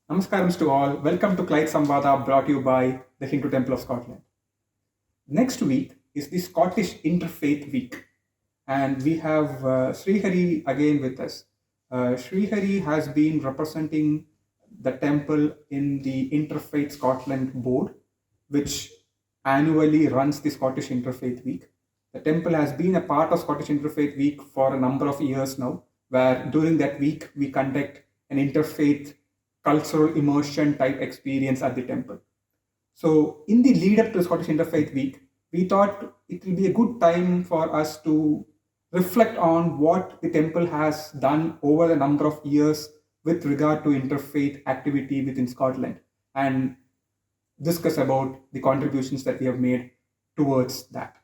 Namaskaram to all. Welcome to Clyde Samvada brought to you by the Hindu Temple of Scotland. Next week is the Scottish Interfaith Week, and we have Srihari again with us. Srihari has been representing the temple in the Interfaith Scotland Board, which annually runs the Scottish Interfaith Week. The temple has been a part of Scottish Interfaith Week for a number of years now, where during that week we conduct an interfaith cultural immersion type experience at the temple. So, in the lead up to Scottish Interfaith Week, we thought it will be a good time for us to reflect on what the temple has done over the number of years with regard to interfaith activity within Scotland and discuss about the contributions that we have made towards that.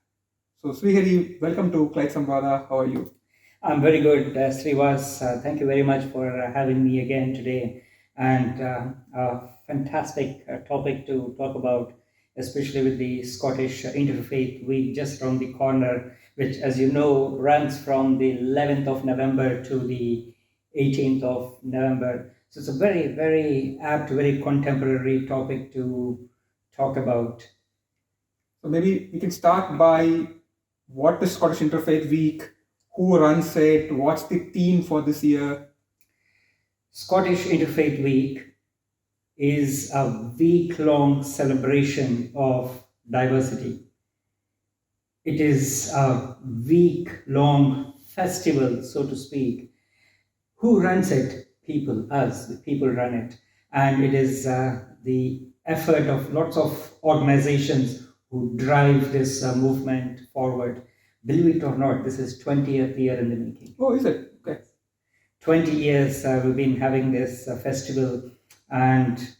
So, Srihari, welcome to Clyde Samvada. How are you? I'm very good, Srivas. Thank you very much for having me again today. And a fantastic topic to talk about, especially with the Scottish Interfaith Week just around the corner, which, as you know, runs from the 11th of November to the 18th of November. So it's a very, very apt, very contemporary topic to talk about. So, maybe we can start by what is Scottish Interfaith Week, who runs it, what's the theme for this year? Scottish Interfaith Week is a week-long celebration of diversity. It is a week-long festival, so to speak. Who runs it? People, us, the people run it. And it is the effort of lots of organizations who drive this movement forward. Believe it or not, this is 20th year in the making. Oh, is it? Okay. 20 years we've been having this festival, and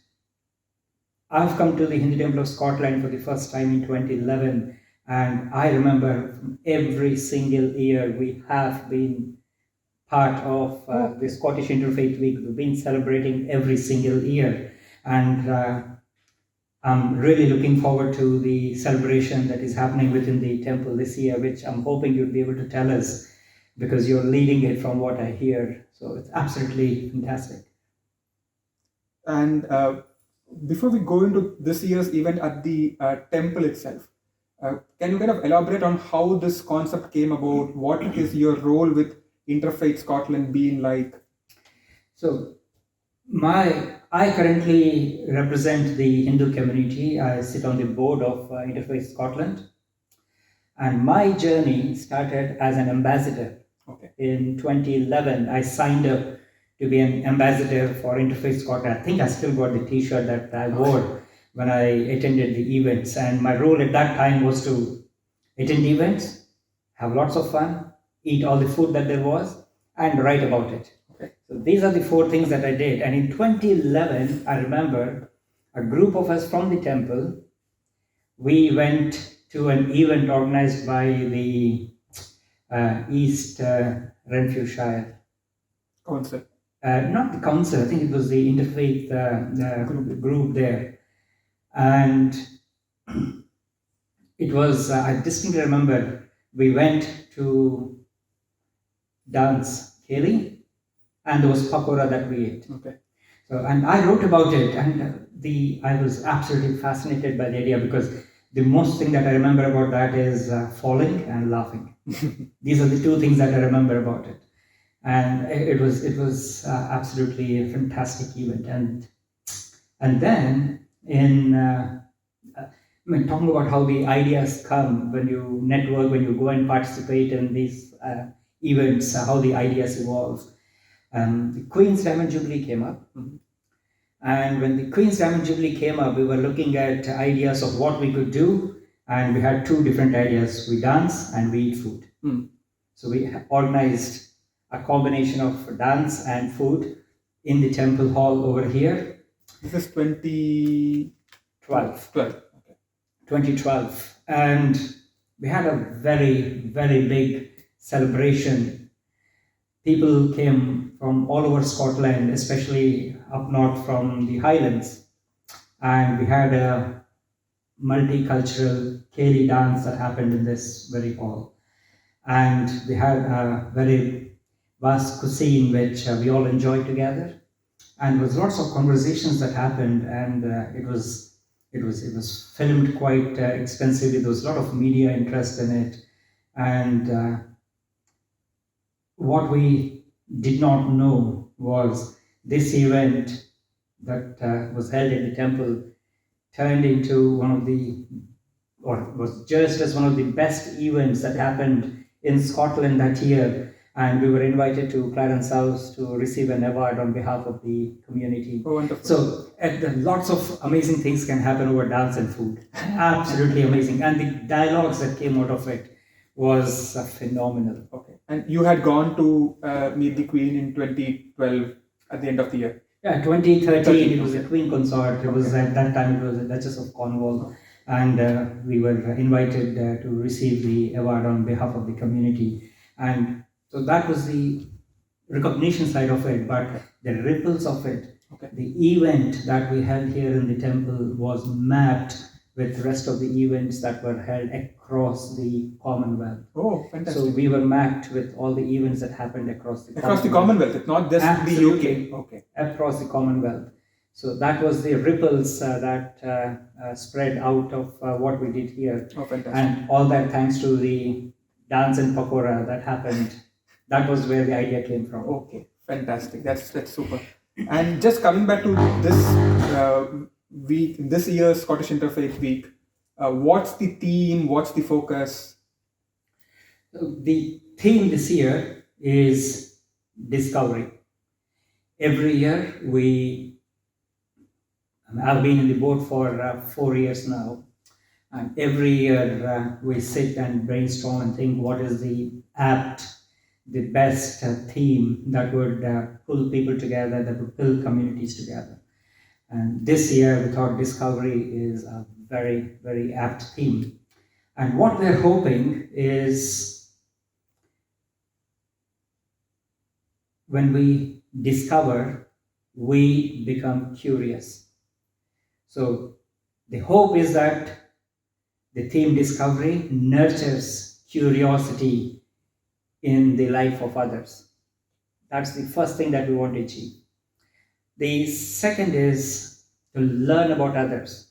I've come to the Hindu Temple of Scotland for the first time in 2011, and I remember every single year we have been part of the Scottish Interfaith Week. We've been celebrating every single year, and I'm really looking forward to the celebration that is happening within the temple this year, which I'm hoping you'll be able to tell us, because you're leading it from what I hear. So it's absolutely fantastic. And before we go into this year's event at the temple itself, can you kind of elaborate on how this concept came about? What is your role with Interfaith Scotland being like? So I currently represent the Hindu community. I sit on the board of Interfaith Scotland. And my journey started as an ambassador. Okay. In 2011, I signed up to be an ambassador for Interfaith Scotland. I think I still got the t-shirt that I wore when I attended the events. And my role at that time was to attend events, have lots of fun, eat all the food that there was, and write about it. Okay. So these are the 4 things that I did. And in 2011, I remember a group of us from the temple, we went to an event organized by the East Renfrewshire Council. Not the council, I think it was the Interfaith group there. And it was, I distinctly remember, we went to dance Kelly, and there was pakora that we ate. Okay. So, and I wrote about it, and I was absolutely fascinated by the idea, because the most thing that I remember about that is falling and laughing. These are the 2 things that I remember about it. And it was absolutely a fantastic event. And then talking about how the ideas come when you network, when you go and participate in these events, how the ideas evolve. The Queen's Diamond Jubilee came up. Mm-hmm. And when the Queen's Diamond Jubilee came up, we were looking at ideas of what we could do. And we had 2 different ideas. We dance and we eat food. Mm. So we organized a combination of dance and food in the temple hall over here. This is 2012. 2012. And we had a very, very big celebration. People came from all over Scotland, especially up north from the Highlands. And we had a multicultural Cayley dance that happened in this very hall. And we had a very vast cuisine which we all enjoyed together. and there was lots of conversations that happened, and it was filmed quite extensively. There was a lot of media interest in it, and what we did not know was this event that was held in the temple turned into one of the, or was judged as one of the best events that happened in Scotland that year. And we were invited to Clarence House to receive an award on behalf of the community. Oh, wonderful. So lots of amazing things can happen over dance and food. Absolutely amazing. And the dialogues that came out of it was phenomenal. Okay. And you had gone to meet the Queen in 2012 at the end of the year. Yeah, 2013, it was a Queen consort. It was at that time, it was the Duchess of Cornwall. And we were invited to receive the award on behalf of the community. And so that was the recognition side of it, but the ripples of it, the event that we held here in the temple was mapped with the rest of the events that were held across the Commonwealth. Oh, fantastic. So we were mapped with all the events that happened across the Commonwealth. It's not just Absolutely. the UK. Okay. Across the Commonwealth. So that was the ripples that spread out of what we did here. Oh, fantastic. And all that thanks to the dance and pakora that happened. That was where the idea came from. Okay, fantastic. That's super. And just coming back to this week, this year's Scottish Interfaith Week, what's the theme? What's the focus? The theme this year is discovery. Every year I've been in the board for 4 years now, and every year we sit and brainstorm and think what is the best theme that would pull people together, that would pull communities together. And this year we thought discovery is a very, very apt theme. And what we're hoping is when we discover, we become curious. So the hope is that the theme discovery nurtures curiosity in the life of others. That's the first thing that we want to achieve. The second is to learn about others.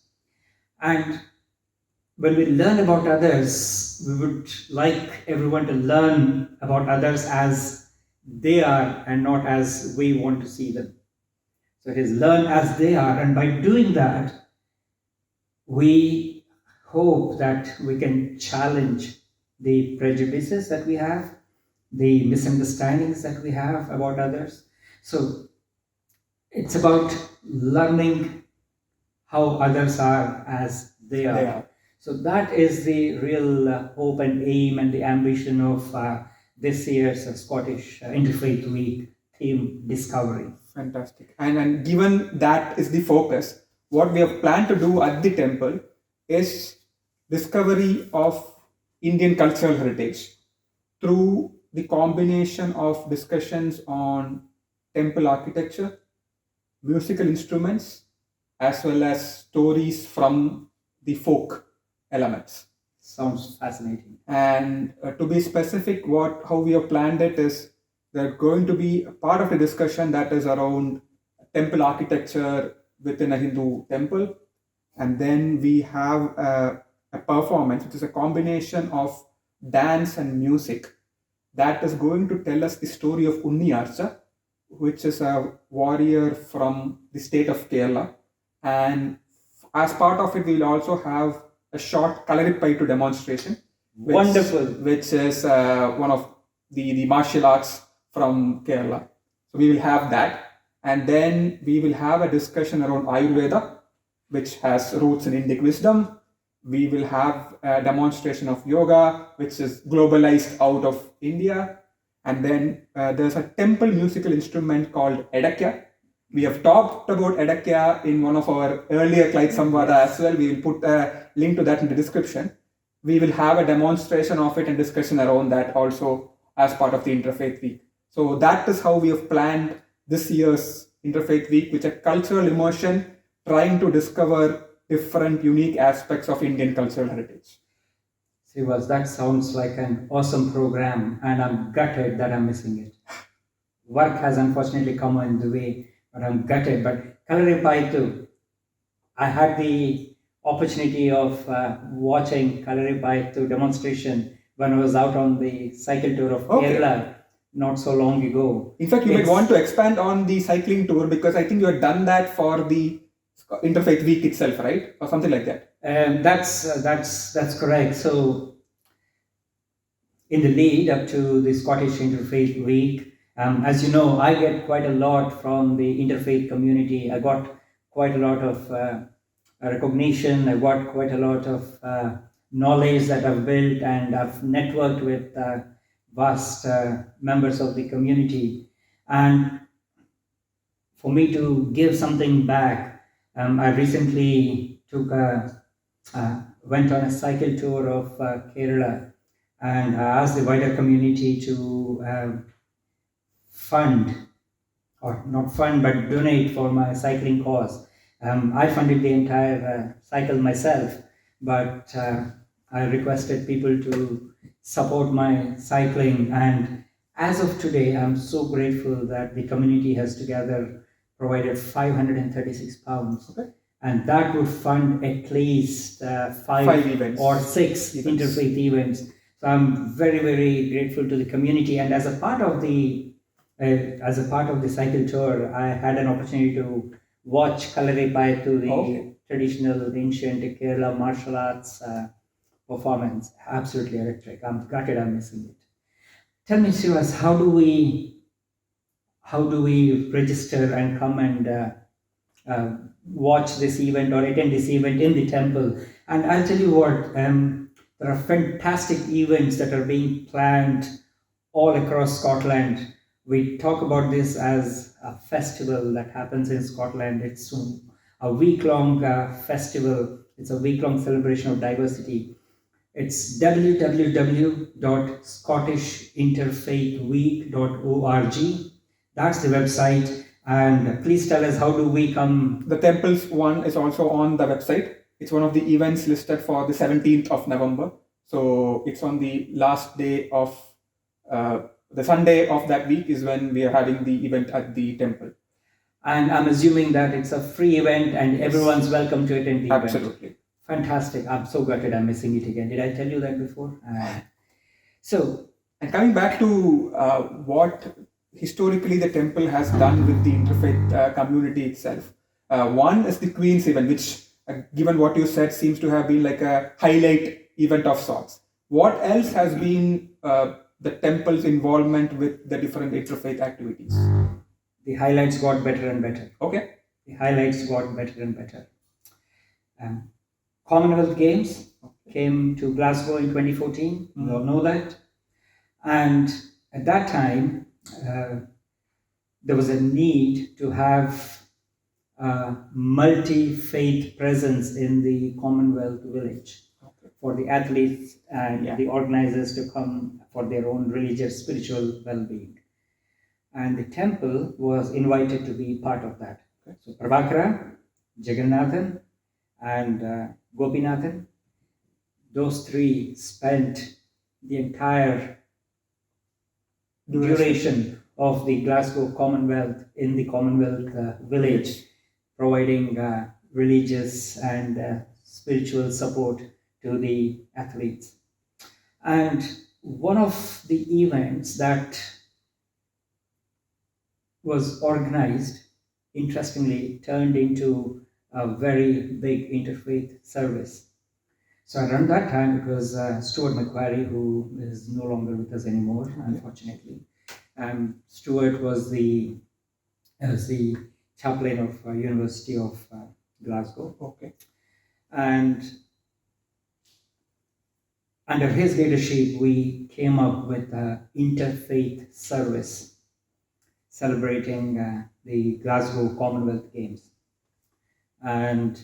And when we learn about others, we would like everyone to learn about others as they are and not as we want to see them. So it is learn as they are, and by doing that, we hope that we can challenge the prejudices that we have, the misunderstandings that we have about others. So it's about learning how others are as they are. So that is the real hope and aim and the ambition of this year's Scottish Interfaith Week theme, discovery. Fantastic. And given that is the focus, what we have planned to do at the temple is discovery of Indian cultural heritage through the combination of discussions on temple architecture, musical instruments, as well as stories from the folk elements. Sounds fascinating. And to be specific, how we have planned it is there's going to be a part of the discussion that is around temple architecture within a Hindu temple. And then we have a performance, which is a combination of dance and music that is going to tell us the story of Unniyarcha, which is a warrior from the state of Kerala. And as part of it, we'll also have a short Kalaripaitu demonstration. Wonderful. Which is one of the martial arts from Kerala. So we will have that. And then we will have a discussion around Ayurveda, which has roots in Indic wisdom. We will have a demonstration of yoga, which is globalized out of India. And then there's a temple musical instrument called Edakya. We have talked about Edakya in one of our earlier Clyde Samvada as well. We will put a link to that in the description. We will have a demonstration of it and discussion around that also as part of the Interfaith Week. So that is how we have planned this year's Interfaith Week, which is a cultural immersion, trying to discover different unique aspects of Indian cultural heritage. Srivas, that sounds like an awesome program, and I'm gutted that I'm missing it. Work has unfortunately come in the way, but I'm gutted. But Kalaripayattu, I had the opportunity of watching Kalaripayattu demonstration when I was out on the cycle tour of Okay. Kerala not so long ago. In fact, you might It's- want to expand on the cycling tour, because I think you had done that for the Interfaith Week itself, right? Or something like that. That's correct. So in the lead up to the Scottish Interfaith Week, as you know, I get quite a lot from the interfaith community. I got quite a lot of recognition. I got quite a lot of knowledge that I've built, and I've networked with vast members of the community. And for me to give something back, I recently went on a cycle tour of Kerala, and I asked the wider community to fund, or not fund, but donate for my cycling cause. I funded the entire cycle myself, but I requested people to support my cycling. And as of today, I'm so grateful that the community has together provided 536 pounds. Okay. And that would fund at least Five events. or six Events. interfaith events. So I'm very, very grateful to the community. And as a part of the cycle tour, I had an opportunity to watch Kalaripayattu, the Okay. traditional ancient Kerala martial arts performance. Absolutely electric. I'm gutted I'm missing it. Tell me, Sivas, how do we register and come and watch this event or attend this event in the temple? And I'll tell you what, there are fantastic events that are being planned all across Scotland. We talk about this as a festival that happens in Scotland. It's a week-long festival. It's a week-long celebration of diversity. It's www.scottishinterfaithweek.org. That's the website. And please tell us, how do we come? The temples one is also on the website. It's one of the events listed for the 17th of November. So it's on the last day of the Sunday of that week is when we are having the event at the temple. And I'm assuming that it's a free event and everyone's welcome to attend the event. Absolutely. Fantastic. I'm so gutted I'm missing it again. Did I tell you that before? So, And coming back to what historically the temple has done with the interfaith community itself. One is the Queen's event, which, given what you said, seems to have been like a highlight event of sorts. What else has been the temple's involvement with the different interfaith activities? the highlights got better and better. Okay. The highlights got better and better. Commonwealth Games came to Glasgow in 2014. You all know that. And at that time, there was a need to have a multi-faith presence in the Commonwealth Village for the athletes and the organizers to come for their own religious, spiritual well-being. And the temple was invited to be part of that. Okay. So Prabhakara, Jagannathan, and Gopinathan, those three spent the entire duration of the Glasgow Commonwealth in the Commonwealth Village, providing religious and spiritual support to the athletes. And one of the events that was organized, interestingly, turned into a very big interfaith service. So around that time, it was Stuart Macquarie, who is no longer with us anymore, unfortunately. Stuart was the chaplain of University of Glasgow. Okay. And under his leadership, we came up with an interfaith service celebrating the Glasgow Commonwealth Games. And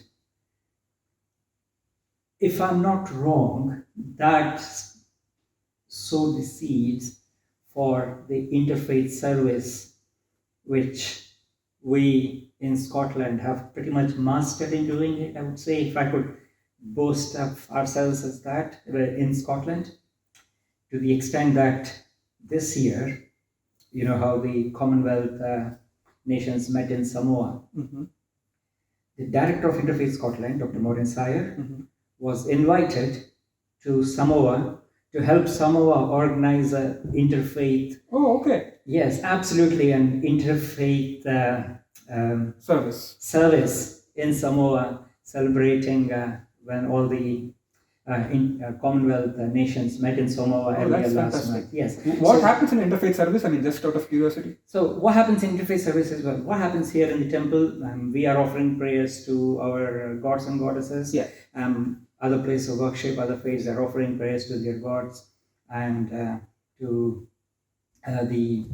if I'm not wrong, that sowed the seeds for the interfaith service, which we in Scotland have pretty much mastered in doing it, I would say, if I could boast of ourselves as that in Scotland, to the extent that this year, you know how the Commonwealth nations met in Samoa. Mm-hmm. The director of Interfaith Scotland, Dr. Maureen Sayer, Mm-hmm. was invited to Samoa to help Samoa organize an interfaith. Oh, okay. Yes, absolutely, an interfaith service in Samoa, celebrating when all the Commonwealth nations met in Samoa earlier last month. Yes. What happens in interfaith service? I mean, just out of curiosity. So, what happens in interfaith service is, well, what happens here in the temple? We are offering prayers to our gods and goddesses. Yeah. Other places of worship, other faiths are offering prayers to their gods and to the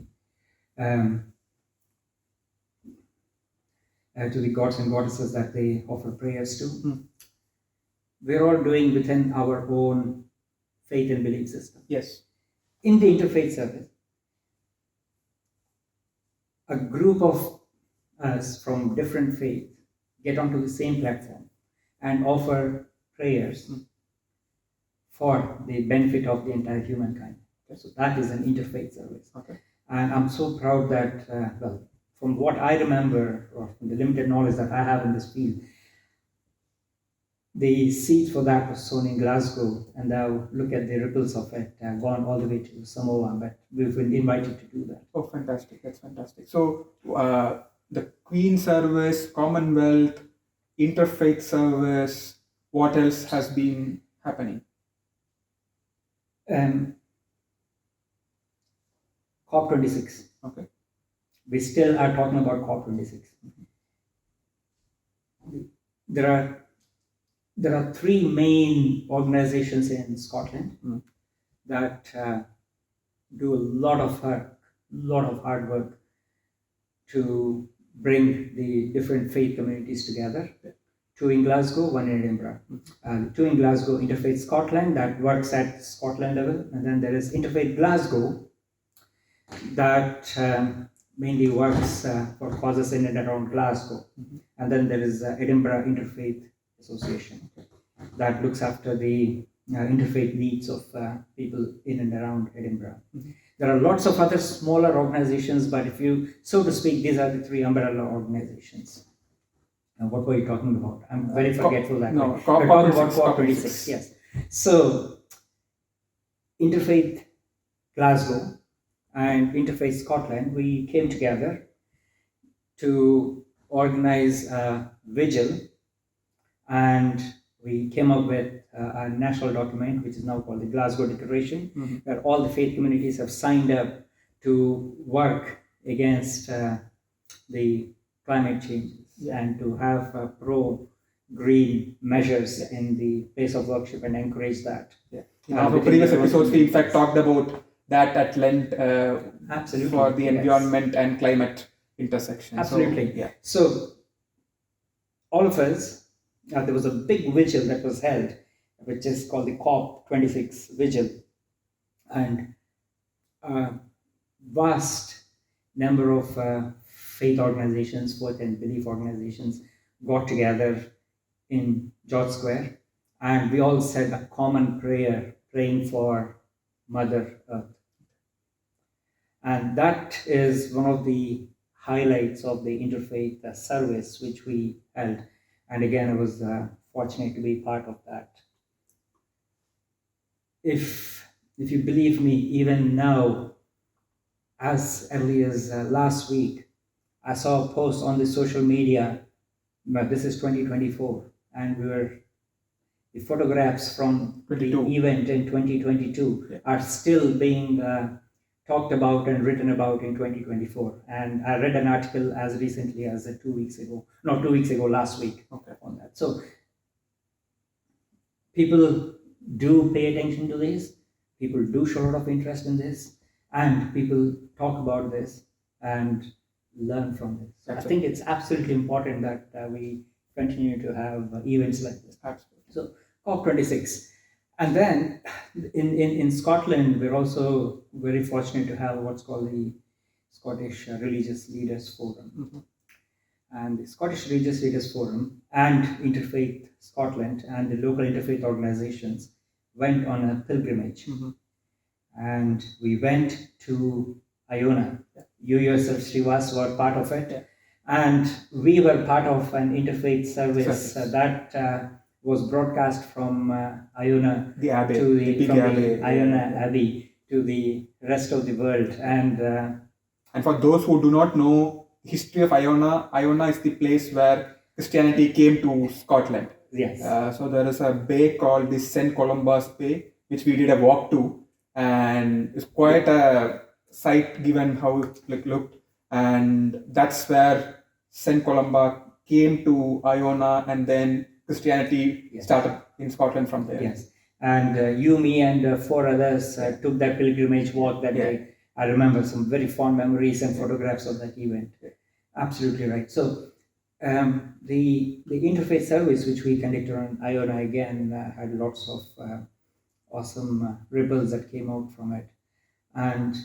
gods and goddesses that they offer prayers to. Mm. We're all doing within our own faith and belief system. Yes. In the interfaith service, a group of us from different faiths get onto the same platform and offer prayers for the benefit of the entire humankind. Okay. So that is an interfaith service. Okay. And I'm so proud that, well, from what I remember, or from the limited knowledge that I have in this field, the seed for that was sown in Glasgow, and now look at the ripples of it, gone all the way to Samoa, but we've been invited to do that. Oh, fantastic. That's fantastic. So, the Queen service, Commonwealth, Interfaith service, what else has been happening? COP26. Okay. We still are talking about COP26. There are three main organizations in Scotland that do a lot of hard work to bring the different faith communities together. Two in Glasgow, one in Edinburgh. Two in Glasgow, Interfaith Scotland, that works at Scotland level, and then there is Interfaith Glasgow that mainly works for causes in and around Glasgow. And then there is Edinburgh Interfaith Association that looks after the interfaith needs of people in and around Edinburgh. There are lots of other smaller organizations, but if you, so to speak, these are the three umbrella organizations. What were you talking about? I'm very forgetful that no, we're talking about COP26. Yes. So, Interfaith Glasgow and Interfaith Scotland, we came together to organize a vigil, and we came up with a national document, which is now called the Glasgow Declaration, where all the faith communities have signed up to work against the climate changes and to have pro-green measures in the place of worship and encourage that. Yeah. In our previous episodes, we in fact talked about that at length absolutely, for the environment and climate intersection. Absolutely. So, yeah. So all of us, there was a big vigil that was held, which is called the COP26 vigil, and a vast number of faith organizations, faith and belief organizations got together in George Square, and we all said a common prayer, praying for Mother Earth. And that is one of the highlights of the interfaith service which we held. And again, I was fortunate to be part of that. If you believe me, even now, as early as last week, I saw a post on the social media, but this is 2024, and the photographs from 22. the event in 2022 are still being talked about and written about in 2024. And I read an article as recently as 2 weeks ago, last week, on that. So people do pay attention to this, people do show a lot of interest in this, and people talk about this and learn from this. So I think it's absolutely important that we continue to have events like this. Absolutely. So COP26. And then in Scotland, we're also very fortunate to have what's called the Scottish Religious Leaders Forum. And the Scottish Religious Leaders Forum and Interfaith Scotland and the local interfaith organizations went on a pilgrimage. And we went to Iona, You yourself, Srivas, were part of it. Yeah. And we were part of an interfaith service Service. that was broadcast from Iona The Abbey, to the big from Abbey. the Iona Abbey to the rest of the world. And for those who do not know history of Iona, Iona is the place where Christianity came to Scotland. Yes. So there is a bay called the St. Columba's Bay, which we did a walk to, and it's quite a sight given how it looked. And that's where St. Columba came to Iona, and then Christianity Yes. started in Scotland from there. Yes. And you, me, and four others took that pilgrimage walk that day. I remember some very fond memories and photographs of that event. Absolutely right. So the interfaith service which we conducted on Iona again had lots of awesome ripples that came out from it. And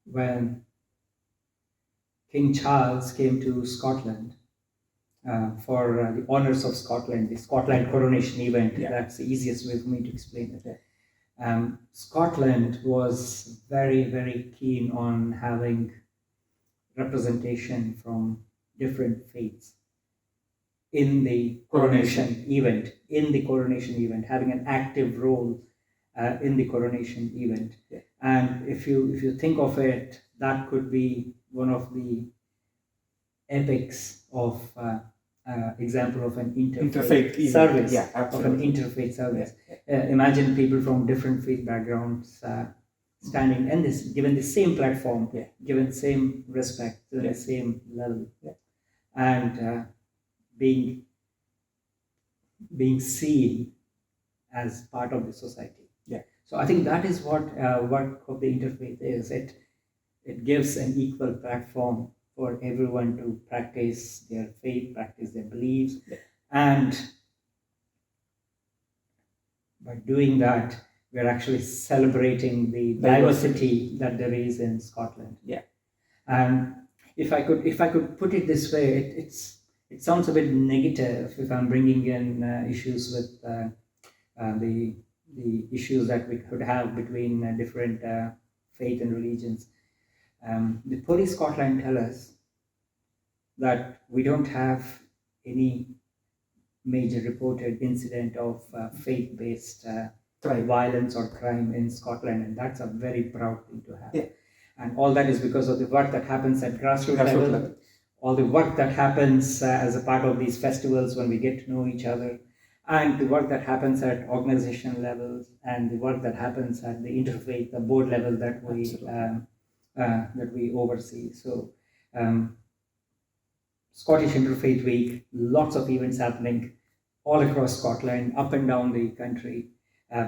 when King Charles came to Scotland for the honors of Scotland, the Scotland coronation event, that's the easiest way for me to explain it. Scotland was very, very keen on having representation from different faiths in the coronation event, having an active role in the coronation event. And if you think of it, that could be one of the epics of example of an interfaith service, of an interfaith service. Imagine people from different faith backgrounds standing and given the same platform, given the same respect, given the same level, and being seen as part of the society. So I think that is what work of the interfaith is. It gives an equal platform for everyone to practice their faith, practice their beliefs, and by doing that, we're actually celebrating the diversity that there is in Scotland. And if I could put it this way, it sounds a bit negative if I'm bringing in issues with the issues that we could have between different faith and religions. The Police Scotland tell us that we don't have any major reported incident of faith-based violence or crime in Scotland, and that's a very proud thing to have. And all that is because of the work that happens at grassroots level, all the work that happens as a part of these festivals when we get to know each other, and the work that happens at organization levels, and the work that happens at the interfaith, the board level that we oversee. So Scottish Interfaith Week, lots of events happening all across Scotland, up and down the country.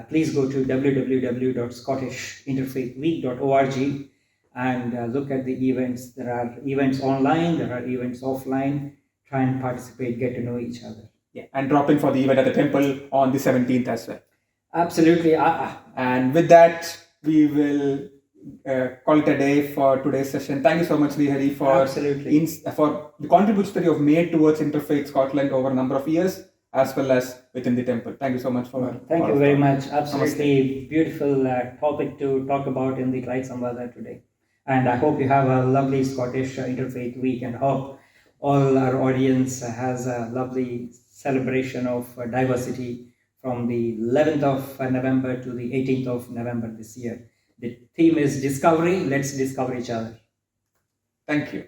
Please go to www.scottishinterfaithweek.org and look at the events. There are events online, there are events offline. Try and participate, get to know each other. And drop in for the event at the temple on the 17th as well. Absolutely. And with that, we will call it a day for today's session. Thank you so much, Srihari, for the contributions that you have made towards Interfaith Scotland over a number of years, as well as within the temple. Thank you so much for. Thank you very much. Absolutely beautiful topic to talk about in the Clyde Samvada today. And I hope you have a lovely Scottish Interfaith Week, and hope all our audience has a lovely celebration of diversity from the 11th of November to the 18th of November this year. The theme is discovery. Let's discover each other. Thank you.